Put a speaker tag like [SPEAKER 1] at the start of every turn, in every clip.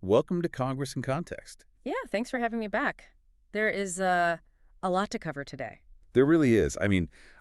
[SPEAKER 1] Welcome to Congress in Context.
[SPEAKER 2] Yeah, thanks for having me back. There is a lot to cover today.
[SPEAKER 1] There really is.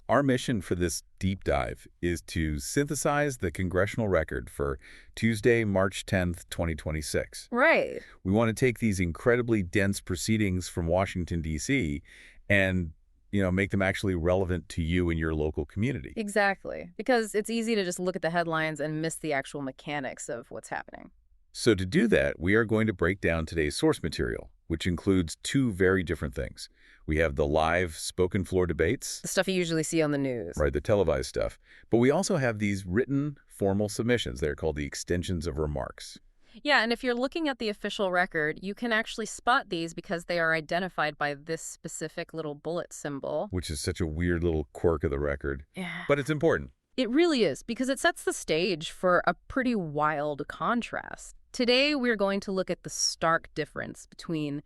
[SPEAKER 1] Our mission for this deep dive is to synthesize the congressional record for Tuesday, March 10th, 2026.
[SPEAKER 2] Right.
[SPEAKER 1] We want to take these incredibly dense proceedings from Washington, D.C. and, make them actually relevant to you and your local community.
[SPEAKER 2] Exactly. Because it's easy to just look at the headlines and miss the actual mechanics of what's happening.
[SPEAKER 1] So to do that, we are going to break down today's source material, which includes two very different things. We have the live spoken floor debates.
[SPEAKER 2] The stuff you usually see on the news.
[SPEAKER 1] Right, the televised stuff. But we also have these written formal submissions. They're called the extensions of remarks.
[SPEAKER 2] Yeah, and if you're looking at the official record, you can actually spot these because they are identified by this specific little bullet symbol.
[SPEAKER 1] Which is such a weird little quirk of the record.
[SPEAKER 2] Yeah.
[SPEAKER 1] But it's important.
[SPEAKER 2] It really is, because it sets the stage for a pretty wild contrast. Today, we're going to look at the stark difference between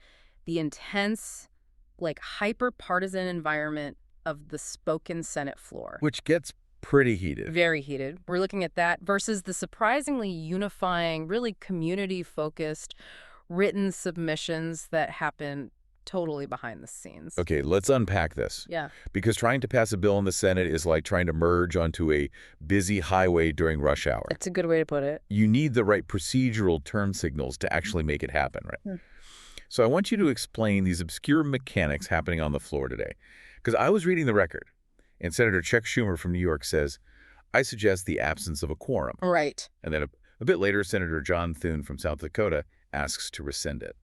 [SPEAKER 2] the intense, hyper-partisan environment of the spoken Senate floor.
[SPEAKER 1] Which gets pretty heated.
[SPEAKER 2] Very heated. We're looking at that versus the surprisingly unifying, really community-focused, written submissions that happen totally behind the scenes.
[SPEAKER 1] Okay, let's unpack this.
[SPEAKER 2] Yeah.
[SPEAKER 1] Because trying to pass a bill in the Senate is like trying to merge onto a busy highway during rush hour.
[SPEAKER 2] That's a good way to put it.
[SPEAKER 1] You need the right procedural turn signals to actually make it happen, right? So I want you to explain these obscure mechanics happening on the floor today. Because I was reading the record, and Senator Chuck Schumer from New York says, I suggest the absence of a quorum.
[SPEAKER 2] Right.
[SPEAKER 1] And then a bit later, Senator John Thune from South Dakota asks to rescind it.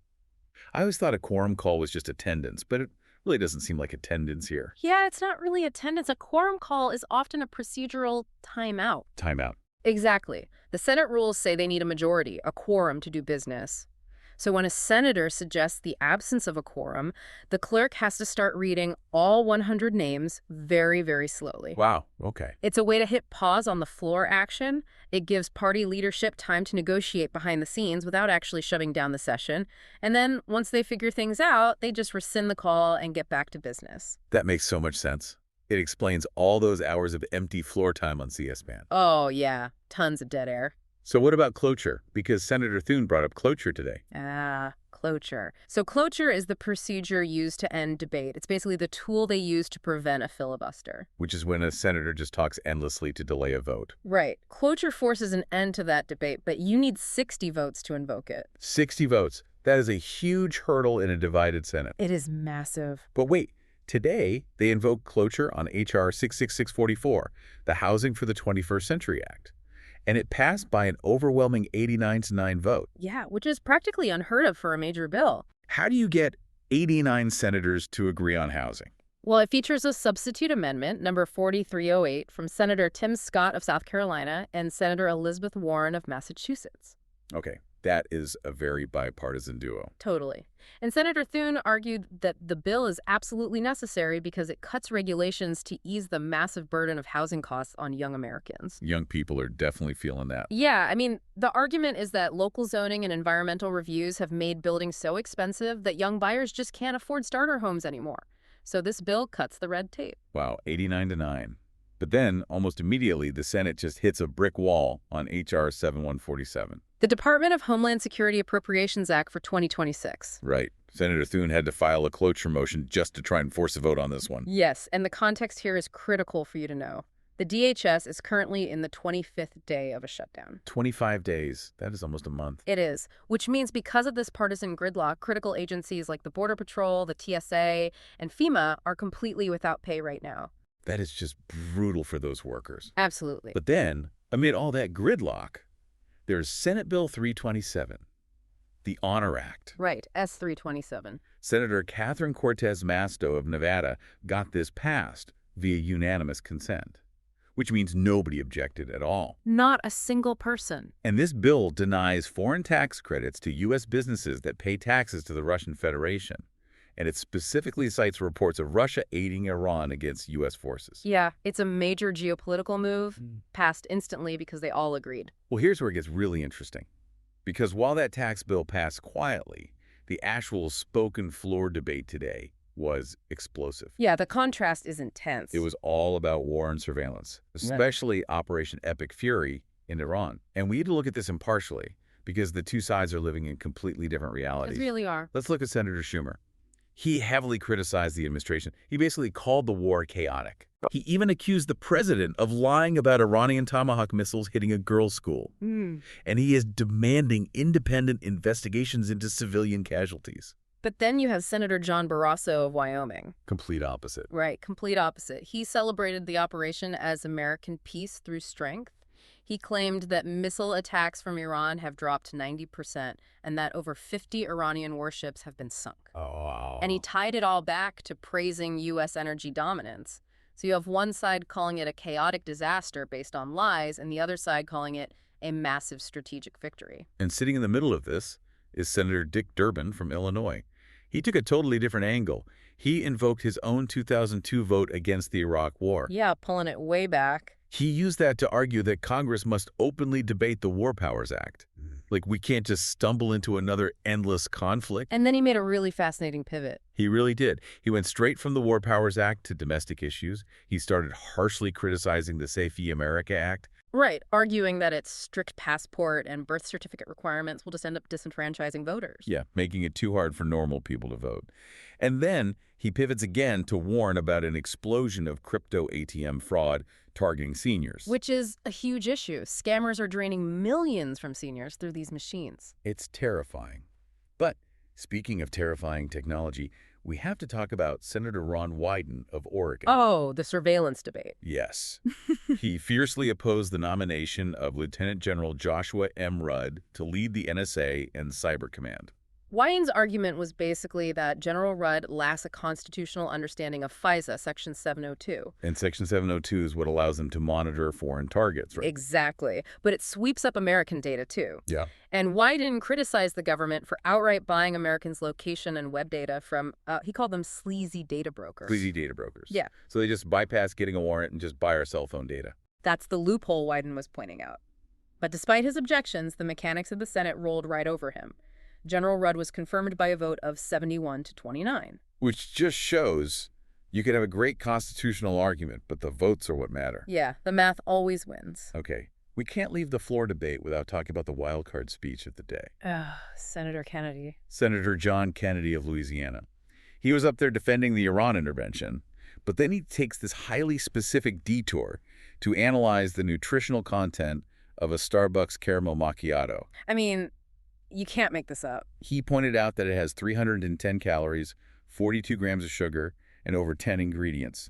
[SPEAKER 1] I always thought a quorum call was just attendance, but it really doesn't seem like attendance here.
[SPEAKER 2] Yeah, it's not really attendance. A quorum call is often a procedural timeout.
[SPEAKER 1] Timeout.
[SPEAKER 2] Exactly. The Senate rules say they need a majority, a quorum, to do business. So when a senator suggests the absence of a quorum, the clerk has to start reading all 100 names very, very slowly.
[SPEAKER 1] Wow, okay.
[SPEAKER 2] It's a way to hit pause on the floor action. It gives party leadership time to negotiate behind the scenes without actually shutting down the session. And then once they figure things out, they just rescind the call and get back to business.
[SPEAKER 1] That makes so much sense. It explains all those hours of empty floor time on C-SPAN.
[SPEAKER 2] Oh, yeah. Tons of dead air.
[SPEAKER 1] So what about cloture? Because Senator Thune brought up cloture today.
[SPEAKER 2] Cloture. So cloture is the procedure used to end debate. It's basically the tool they use to prevent a filibuster.
[SPEAKER 1] Which is when a senator just talks endlessly to delay a vote.
[SPEAKER 2] Right. Cloture forces an end to that debate, but you need 60 votes to invoke it.
[SPEAKER 1] 60 votes. That is a huge hurdle in a divided Senate.
[SPEAKER 2] It is massive.
[SPEAKER 1] But wait, today they invoked cloture on H.R. 66644, the Housing for the 21st Century Act. And it passed by an overwhelming 89-9 vote.
[SPEAKER 2] Yeah, which is practically unheard of for a major bill.
[SPEAKER 1] How do you get 89 senators to agree on housing?
[SPEAKER 2] Well, it features a substitute amendment, number 4308, from Senator Tim Scott of South Carolina and Senator Elizabeth Warren of Massachusetts.
[SPEAKER 1] Okay, that is a very bipartisan duo.
[SPEAKER 2] Totally. And Senator Thune argued that the bill is absolutely necessary because it cuts regulations to ease the massive burden of housing costs on young Americans.
[SPEAKER 1] Young people are definitely feeling that.
[SPEAKER 2] Yeah, the argument is that local zoning and environmental reviews have made building so expensive that young buyers just can't afford starter homes anymore. So this bill cuts the red tape.
[SPEAKER 1] Wow, 89-9. But then, almost immediately, the Senate just hits a brick wall on H.R. 7147.
[SPEAKER 2] The Department of Homeland Security Appropriations Act for 2026.
[SPEAKER 1] Right. Senator Thune had to file a cloture motion just to try and force a vote on this one.
[SPEAKER 2] Yes, and the context here is critical for you to know. The DHS is currently in the 25th day of a shutdown.
[SPEAKER 1] 25 days. That is almost a month.
[SPEAKER 2] It is, which means because of this partisan gridlock, critical agencies like the Border Patrol, the TSA, and FEMA are completely without pay right now.
[SPEAKER 1] That is just brutal for those workers.
[SPEAKER 2] Absolutely.
[SPEAKER 1] But then, amid all that gridlock, there's Senate Bill 327, the Honor Act.
[SPEAKER 2] Right, S-327.
[SPEAKER 1] Senator Catherine Cortez Masto of Nevada got this passed via unanimous consent, which means nobody objected at all.
[SPEAKER 2] Not a single person.
[SPEAKER 1] And this bill denies foreign tax credits to U.S. businesses that pay taxes to the Russian Federation. And it specifically cites reports of Russia aiding Iran against U.S. forces.
[SPEAKER 2] Yeah, it's a major geopolitical move, passed instantly because they all agreed.
[SPEAKER 1] Well, here's where it gets really interesting. Because while that tax bill passed quietly, the actual spoken floor debate today was explosive.
[SPEAKER 2] Yeah, the contrast is intense.
[SPEAKER 1] It was all about war and surveillance, especially Operation Epic Fury in Iran. And we need to look at this impartially, because the two sides are living in completely different realities.
[SPEAKER 2] They really are.
[SPEAKER 1] Let's look at Senator Schumer. He heavily criticized the administration. He basically called the war chaotic. He even accused the president of lying about Iranian Tomahawk missiles hitting a girls' school. And he is demanding independent investigations into civilian casualties.
[SPEAKER 2] But then you have Senator John Barrasso of Wyoming.
[SPEAKER 1] Complete opposite.
[SPEAKER 2] Right, complete opposite. He celebrated the operation as American peace through strength. He claimed that missile attacks from Iran have dropped 90% and that over 50 Iranian warships have been sunk.
[SPEAKER 1] Oh, wow.
[SPEAKER 2] And he tied it all back to praising U.S. energy dominance. So you have one side calling it a chaotic disaster based on lies and the other side calling it a massive strategic victory.
[SPEAKER 1] And sitting in the middle of this is Senator Dick Durbin from Illinois. He took a totally different angle. He invoked his own 2002 vote against the Iraq War.
[SPEAKER 2] Yeah, pulling it way back.
[SPEAKER 1] He used that to argue that Congress must openly debate the War Powers Act. Like, we can't just stumble into another endless conflict.
[SPEAKER 2] And then he made a really fascinating pivot.
[SPEAKER 1] He really did. He went straight from the War Powers Act to domestic issues. He started harshly criticizing the Safety America Act.
[SPEAKER 2] Right, arguing that its strict passport and birth certificate requirements will just end up disenfranchising voters.
[SPEAKER 1] Yeah, making it too hard for normal people to vote. And then he pivots again to warn about an explosion of crypto ATM fraud targeting seniors.
[SPEAKER 2] Which is a huge issue. Scammers are draining millions from seniors through these machines.
[SPEAKER 1] It's terrifying. But speaking of terrifying technology, we have to talk about Senator Ron Wyden of Oregon.
[SPEAKER 2] Oh, the surveillance debate.
[SPEAKER 1] Yes. He fiercely opposed the nomination of Lieutenant General Joshua M. Rudd to lead the NSA and Cyber Command.
[SPEAKER 2] Wyden's argument was basically that General Rudd lacks a constitutional understanding of FISA, Section 702.
[SPEAKER 1] And Section 702 is what allows them to monitor foreign targets, right?
[SPEAKER 2] Exactly. But it sweeps up American data, too.
[SPEAKER 1] Yeah.
[SPEAKER 2] And Wyden criticized the government for outright buying Americans' location and web data from, he called them sleazy data brokers.
[SPEAKER 1] Sleazy data brokers.
[SPEAKER 2] Yeah.
[SPEAKER 1] So they just bypass getting a warrant and just buy our cell phone data.
[SPEAKER 2] That's the loophole Wyden was pointing out. But despite his objections, the mechanics of the Senate rolled right over him. General Rudd was confirmed by a vote of 71 to 29.
[SPEAKER 1] Which just shows you can have a great constitutional argument, but the votes are what matter.
[SPEAKER 2] Yeah, the math always wins.
[SPEAKER 1] Okay, we can't leave the floor debate without talking about the wild card speech of the day.
[SPEAKER 2] Senator Kennedy.
[SPEAKER 1] Senator John Kennedy of Louisiana. He was up there defending the Iran intervention, but then he takes this highly specific detour to analyze the nutritional content of a Starbucks caramel macchiato.
[SPEAKER 2] I mean, you can't make this up.
[SPEAKER 1] He pointed out that it has 310 calories, 42 grams of sugar, and over 10 ingredients.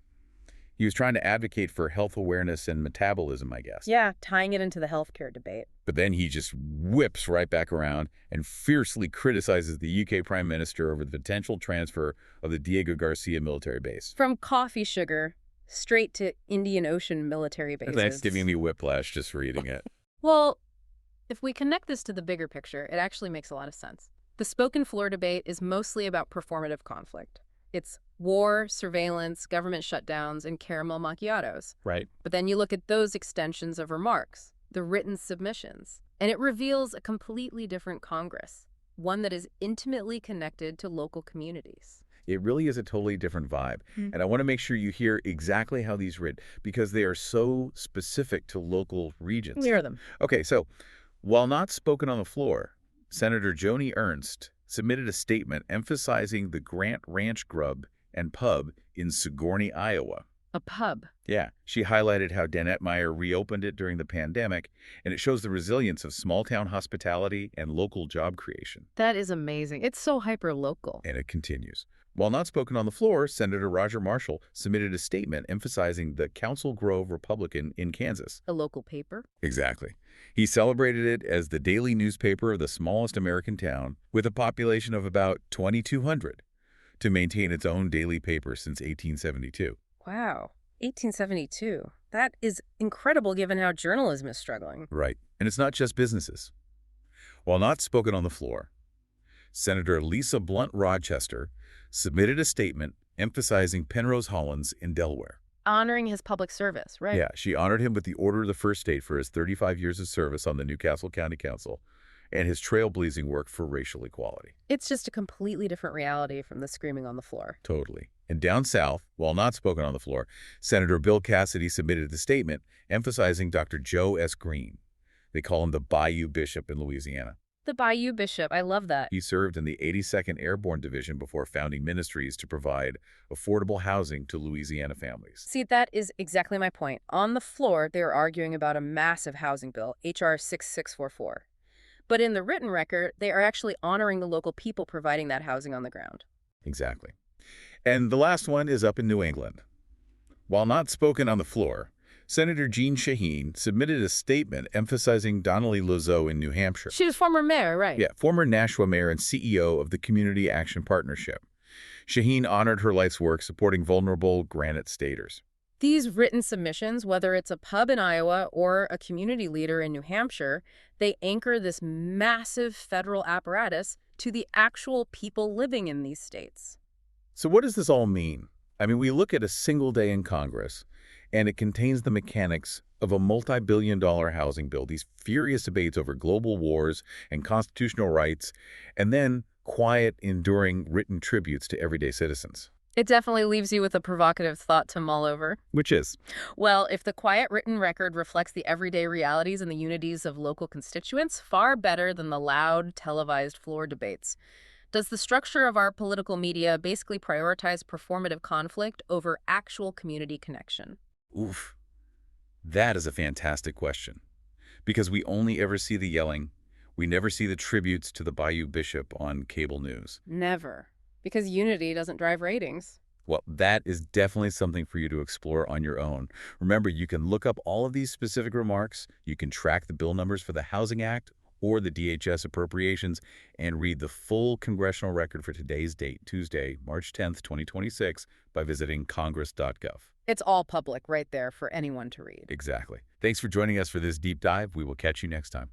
[SPEAKER 1] He was trying to advocate for health awareness and metabolism, I guess.
[SPEAKER 2] Yeah, tying it into the healthcare debate.
[SPEAKER 1] But then he just whips right back around and fiercely criticizes the UK Prime Minister over the potential transfer of the Diego Garcia military base.
[SPEAKER 2] From coffee sugar straight to Indian Ocean military bases.
[SPEAKER 1] That's giving me whiplash just reading it.
[SPEAKER 2] Well, if we connect this to the bigger picture, it actually makes a lot of sense. The spoken floor debate is mostly about performative conflict. It's war, surveillance, government shutdowns, and caramel macchiatos.
[SPEAKER 1] Right.
[SPEAKER 2] But then you look at those extensions of remarks, the written submissions, and it reveals a completely different Congress, one that is intimately connected to local communities.
[SPEAKER 1] It really is a totally different vibe. And I want to make sure you hear exactly how these read, because they are so specific to local regions.
[SPEAKER 2] Clear them.
[SPEAKER 1] Okay, so while not spoken on the floor, Senator Joni Ernst submitted a statement emphasizing the Grant Ranch Grub and Pub in Sigourney, Iowa.
[SPEAKER 2] A pub.
[SPEAKER 1] Yeah, she highlighted how Danette Meyer reopened it during the pandemic, and it shows the resilience of small-town hospitality and local job creation.
[SPEAKER 2] That is amazing. It's so hyper-local.
[SPEAKER 1] And it continues. While not spoken on the floor, Senator Roger Marshall submitted a statement emphasizing the Council Grove Republican in Kansas.
[SPEAKER 2] A local paper?
[SPEAKER 1] Exactly. He celebrated it as the daily newspaper of the smallest American town, with a population of about 2,200, to maintain its own daily paper since 1872.
[SPEAKER 2] Wow. 1872. That is incredible given how journalism is struggling.
[SPEAKER 1] Right. And it's not just businesses. While not spoken on the floor, Senator Lisa Blunt Rochester submitted a statement emphasizing Penrose Hollins in Delaware.
[SPEAKER 2] Honoring his public service, right?
[SPEAKER 1] Yeah, she honored him with the Order of the First State for his 35 years of service on the Newcastle County Council and his trailblazing work for racial equality.
[SPEAKER 2] It's just a completely different reality from the screaming on the floor.
[SPEAKER 1] Totally. And down south, while not spoken on the floor, Senator Bill Cassidy submitted a statement emphasizing Dr. Joe S. Green. They call him the Bayou Bishop in Louisiana.
[SPEAKER 2] The Bayou Bishop. I love that.
[SPEAKER 1] He served in the 82nd Airborne Division before founding ministries to provide affordable housing to Louisiana families.
[SPEAKER 2] See, that is exactly my point. On the floor, they're arguing about a massive housing bill, H.R. 6644. But in the written record, they are actually honoring the local people providing that housing on the ground.
[SPEAKER 1] Exactly. And the last one is up in New England. While not spoken on the floor, Senator Jeanne Shaheen submitted a statement emphasizing Donnelly Loiseau in New Hampshire.
[SPEAKER 2] She was former mayor, right?
[SPEAKER 1] Yeah, former Nashua mayor and CEO of the Community Action Partnership. Shaheen honored her life's work supporting vulnerable Granite Staters.
[SPEAKER 2] These written submissions, whether it's a pub in Iowa or a community leader in New Hampshire, they anchor this massive federal apparatus to the actual people living in these states.
[SPEAKER 1] So what does this all mean? I mean, we look at a single day in Congress, and it contains the mechanics of a multi-billion-dollar housing bill, these furious debates over global wars and constitutional rights, and then quiet, enduring written tributes to everyday citizens.
[SPEAKER 2] It definitely leaves you with a provocative thought to mull over.
[SPEAKER 1] Which is?
[SPEAKER 2] Well, if the quiet written record reflects the everyday realities and the unities of local constituents, far better than the loud, televised floor debates. Does the structure of our political media basically prioritize performative conflict over actual community connection?
[SPEAKER 1] Oof. That is a fantastic question. Because we only ever see the yelling. We never see the tributes to the Bayou Bishop on cable news.
[SPEAKER 2] Never. Because unity doesn't drive ratings.
[SPEAKER 1] Well, that is definitely something for you to explore on your own. Remember, you can look up all of these specific remarks. You can track the bill numbers for the Housing Act or the DHS appropriations and read the full congressional record for today's date, Tuesday, March 10th, 2026, by visiting congress.gov.
[SPEAKER 2] It's all public right there for anyone to read.
[SPEAKER 1] Exactly. Thanks for joining us for this deep dive. We will catch you next time.